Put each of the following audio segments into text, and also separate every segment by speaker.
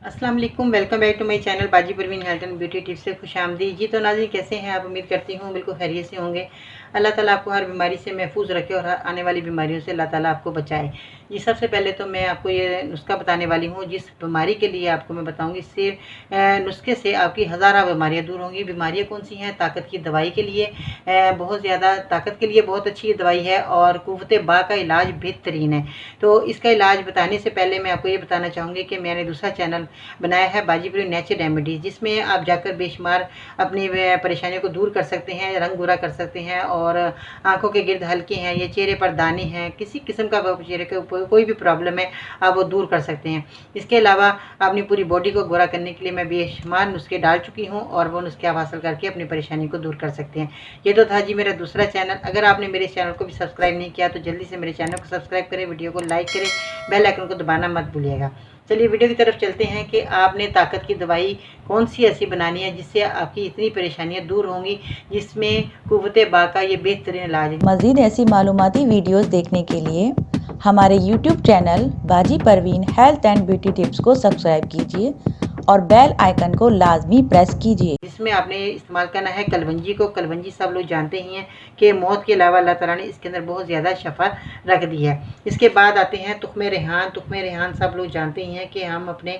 Speaker 1: अस्सलाम वालेकुम, welcome back to my channel Baji Parveen health and beauty tips से खुशामदी जी। तो नाज़रीन, कैसे हैं आप? उम्मीद करती हूँ बिल्कुल खैरियत से होंगे। अल्लाह ताला आपको हर बीमारी से महफूज रखे और हर आने वाली बीमारियों से अल्लाह ताला आपको बचाए। जी, सबसे पहले तो मैं आपको ये नुस्खा बताने वाली हूँ जिस बीमारी के लिए आपको मैं बताऊँगी। इससे नुस्खे से आपकी हज़ारों बीमारियाँ दूर होंगी। बीमारियाँ कौन सी हैं? ताकत की दवाई के लिए बहुत ज़्यादा ताकत के लिए बहुत अच्छी दवाई है और कुव्वत बा का इलाज बेहतरीन है। तो इसका इलाज बताने से पहले मैं आपको ये बताना चाहूँगी कि मैंने दूसरा चैनल बनाया है बाजीपुरी नेचुरल रेमेडीज़, जिसमें आप जाकर बेशुमार अपनी परेशानियों को दूर कर सकते हैं, रंग गोरा कर सकते हैं और आँखों के गिर्द हल्के हैं या चेहरे पर दाने हैं, किसी किस्म का चेहरे के ऊपर कोई भी प्रॉब्लम है, आप वो दूर कर सकते हैं। इसके अलावा अपनी पूरी बॉडी को गोरा करने के लिए मैं बेशुमार नुस्खे डाल चुकी हूँ और वो नुस्खे आप हासिल करके अपनी परेशानी को दूर कर सकते हैं। ये तो था जी मेरा दूसरा चैनल। अगर आपने मेरे चैनल को भी सब्सक्राइब नहीं किया तो जल्दी से मेरे चैनल को सब्सक्राइब करें, वीडियो को लाइक करें, बेल आइकन को दबाना मत भूलिएगा। चलिए वीडियो की तरफ चलते हैं कि आपने ताकत की दवाई कौन सी ऐसी बनानी है जिससे आपकी इतनी परेशानियां दूर होंगी, जिसमें कुव्वत बा का ये बेहतरीन इलाज है।
Speaker 2: मज़ीद ऐसी मालूमाती वीडियोस देखने के लिए हमारे YouTube channel Baji Parveen health and beauty tips को सब्सक्राइब कीजिए और बेल आइकन को लाजमी प्रेस कीजिए।
Speaker 1: जिसमें आपने इस्तेमाल करना है कलवंजी को। कलवंजी सब लोग जानते ही हैं कि मौत के अलावा अल्लाह ताला ने इसके अंदर बहुत ज़्यादा शफा रख दी है। इसके बाद आते हैं तुख्मे रेहान। तुख्मे रेहान सब लोग जानते ही हैं कि हम अपने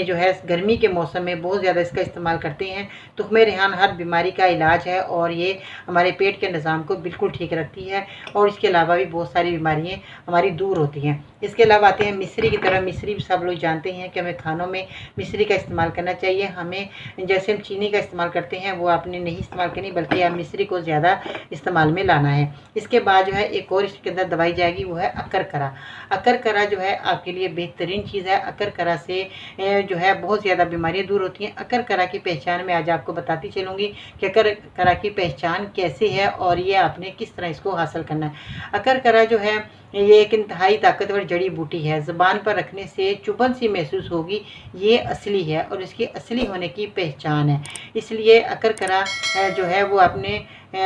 Speaker 1: जो है गर्मी के मौसम में बहुत ज़्यादा इसका इस्तेमाल करते हैं। तुख्मे रेहान हर बीमारी का इलाज है और ये हमारे पेट के निज़ाम को बिल्कुल ठीक रखती है और इसके अलावा भी बहुत सारी बीमारियाँ हमारी दूर होती हैं। इसके अलावा आते हैं मिश्री की तरह। मिश्री सब लोग जानते हैं कि हमें खानों में मिश्री का इस्तेमाल करना चाहिए। हमें जैसे हम चीनी का इस्तेमाल करते हैं वो आपने नहीं इस्तेमाल करनी, बल्कि आप मिश्री को ज़्यादा इस्तेमाल में लाना है। इसके बाद जो है एक और इसके अंदर दवाई जाएगी, वो है अकरकरा। अकरकरा जो है आपके लिए बेहतरीन चीज़ है। अकरकरा से जो है बहुत ज़्यादा बीमारियाँ दूर होती हैं। अकरकरा की पहचान मैं आज आपको बताती चलूँगी कि अकरकरा की पहचान कैसे है और ये आपने किस तरह इसको हासिल करना है। अकरकरा जो है ये एक इंतहाई ताकतवर जड़ी बूटी है। ज़ुबान पर रखने से चुभन सी महसूस होगी, ये असली है और इसकी असली होने की पहचान है। इसलिए अकरकरा जो है वो आपने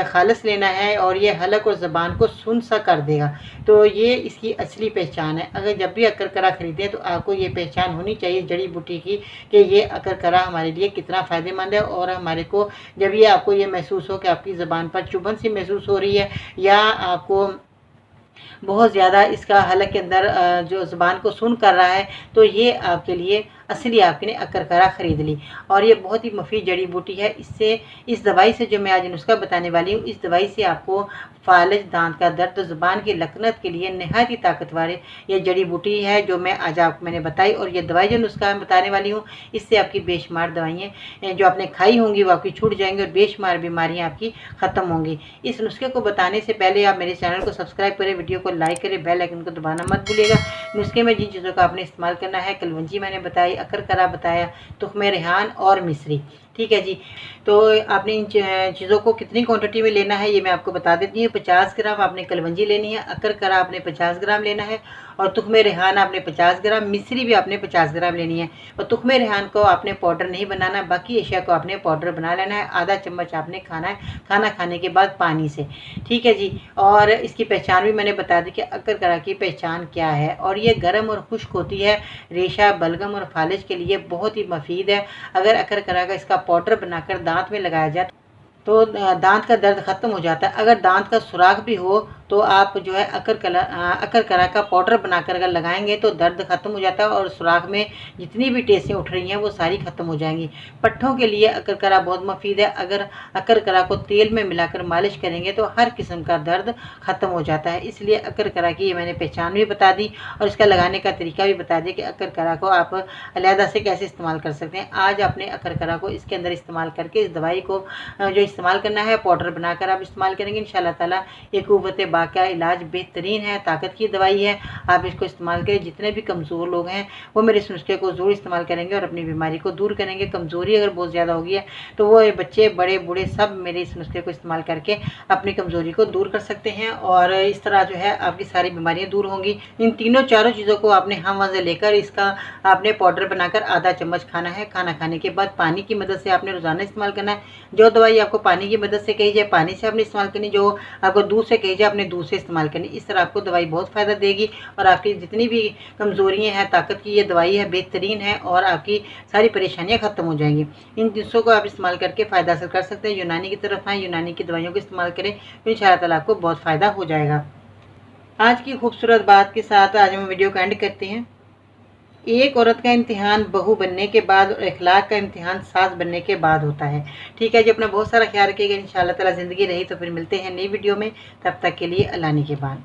Speaker 1: खालिस लेना है और ये हलक और ज़बान को सुन सा कर देगा। तो ये इसकी असली पहचान है। अगर जब भी अकरकरा ख़रीदें तो आपको ये पहचान होनी चाहिए जड़ी बूटी की कि ये अकरकरा हमारे लिए कितना फ़ायदेमंद है। और हमारे को जब ये आपको ये महसूस हो कि आपकी ज़बान पर चुभन सी महसूस हो रही है या आपको बहुत ज़्यादा इसका हलक के अंदर जो ज़ुबान को सुन कर रहा है, तो ये आपके लिए असली आपने अकरकरा ख़रीद ली। और ये बहुत ही मुफीद जड़ी बूटी है। इससे इस दवाई से जो मैं आज नुस्खा बताने वाली हूँ, इस दवाई से आपको फालज, दांत का दर्द, ज़ुबान की लकनत के लिए नहायत ही ताकतवर ये जड़ी बूटी है जो मैं आज आपको मैंने बताई। और ये दवाई जो नुस्खा मैं बताने वाली हूँ, इससे आपकी बेशुमार दवाइयाँ जो आपने खाई होंगी वो आपकी छूट जाएंगी और बेशुमार बीमारियाँ आपकी ख़त्म होंगी। इस नुस्खे को बताने से पहले आप मेरे चैनल को सब्सक्राइब करें, वीडियो को लाइक करें, बेल आइकन को दबाना मत भूलिएगा। नुस्खे में जिन चीज़ों का आपने इस्तेमाल करना है, कलवंजी मैंने बताई, अकरकरा बताया, तुख्मे रेहान और मिश्री। ठीक है जी। तो आपने इन चीज़ों को कितनी क्वांटिटी में लेना है ये मैं आपको बता देती हूँ। 50 ग्राम आपने कलवंजी लेनी है, अकरकरा आपने 50 ग्राम लेना है और तुख्मे रेहान आपने 50 ग्राम, मिश्री भी आपने 50 ग्राम लेनी है। और तुख्मे रेहान को आपने पाउडर नहीं बनाना, बाकी एशिया को आपने पाउडर बना लेना है। आधा चम्मच आपने खाना है खाना खाने के बाद पानी से। ठीक है जी। और इसकी पहचान भी मैंने बता दी कि अकरकरा की पहचान क्या है। और ये गर्म और खुश्क होती है। रेशा, बलगम और फालिज के लिए बहुत ही मुफीद है। अगर अकरकरा का इसका पाउडर बनाकर दांत में लगाया जाए तो दांत का दर्द ख़त्म हो जाता है। अगर दांत का सुराख भी हो तो आप जो है अकरकरा का पाउडर बनाकर अगर लगाएंगे तो दर्द ख़त्म हो जाता है और सुराख में जितनी भी टेसें उठ रही हैं वो सारी ख़त्म हो जाएंगी। पट्ठों के लिए अकरकरा बहुत मुफीद है। अगर अकरकरा को तेल में मिलाकर मालिश करेंगे तो हर किस्म का दर्द ख़त्म हो जाता है। इसलिए अकरकरा की मैंने पहचान भी बता दी और इसका लगाने का तरीका भी बता दिया कि अकरकरा को आप अलहदा से कैसे इस्तेमाल कर सकते हैं। आज आपने अकरकरा को इसके अंदर इस्तेमाल करके इस दवाई को जो इस्तेमाल करना है, पाउडर बनाकर आप इस्तेमाल करेंगे, इंशाल्लाह ताला ये कुव्वत बा का इलाज बेहतरीन है, ताकत की दवाई है। आप इसको इस्तेमाल करें। जितने भी कमज़ोर लोग हैं वो मेरे इस नुस्खे को ज़रूर इस्तेमाल करेंगे और अपनी बीमारी को दूर करेंगे। कमज़ोरी अगर बहुत ज़्यादा होगी है तो वो बच्चे, बड़े, बूढ़े सब मेरे इस नुस्खे को इस्तेमाल करके अपनी कमज़ोरी को दूर कर सकते हैं और इस तरह जो है आपकी सारी बीमारियाँ दूर होंगी। इन तीनों चारों चीज़ों को आपने हम वज़न लेकर इसका आपने पाउडर बनाकर आधा चम्मच खाना है। खाना खाने के बाद पानी की मदद से आपने रोज़ाना इस्तेमाल करना है। जो दवाई आपको पानी की मदद से कही जाए पानी से आपने इस्तेमाल करनी, जो आपको दूध से कही जाए आपने दूध से इस्तेमाल करनी। इस तरह आपको दवाई बहुत फ़ायदा देगी और आपकी जितनी भी कमज़ोरियाँ हैं, ताकत की ये दवाई है, बेहतरीन है और आपकी सारी परेशानियाँ ख़त्म हो जाएंगी। इन जिसों को आप इस्तेमाल करके फ़ायदा हासिल कर सकते हैं। यूनानी की तरफ आएँ, यूनानी की दवाइयों को इस्तेमाल करें तो इंशाअल्लाह ताला आपको बहुत फ़ायदा हो जाएगा। आज की खूबसूरत बात के साथ आज हम वीडियो को एंड करते हैं। एक औरत का इम्तिहान बहू बनने के बाद और इखलाक का इम्तिहान सास बनने के बाद होता है। ठीक है जी, अपना बहुत सारा ख्याल रखिएगा। इंशाअल्लाह ताला ज़िंदगी रही तो फिर मिलते हैं नई वीडियो में। तब तक के लिए अल्लाह निगहबान।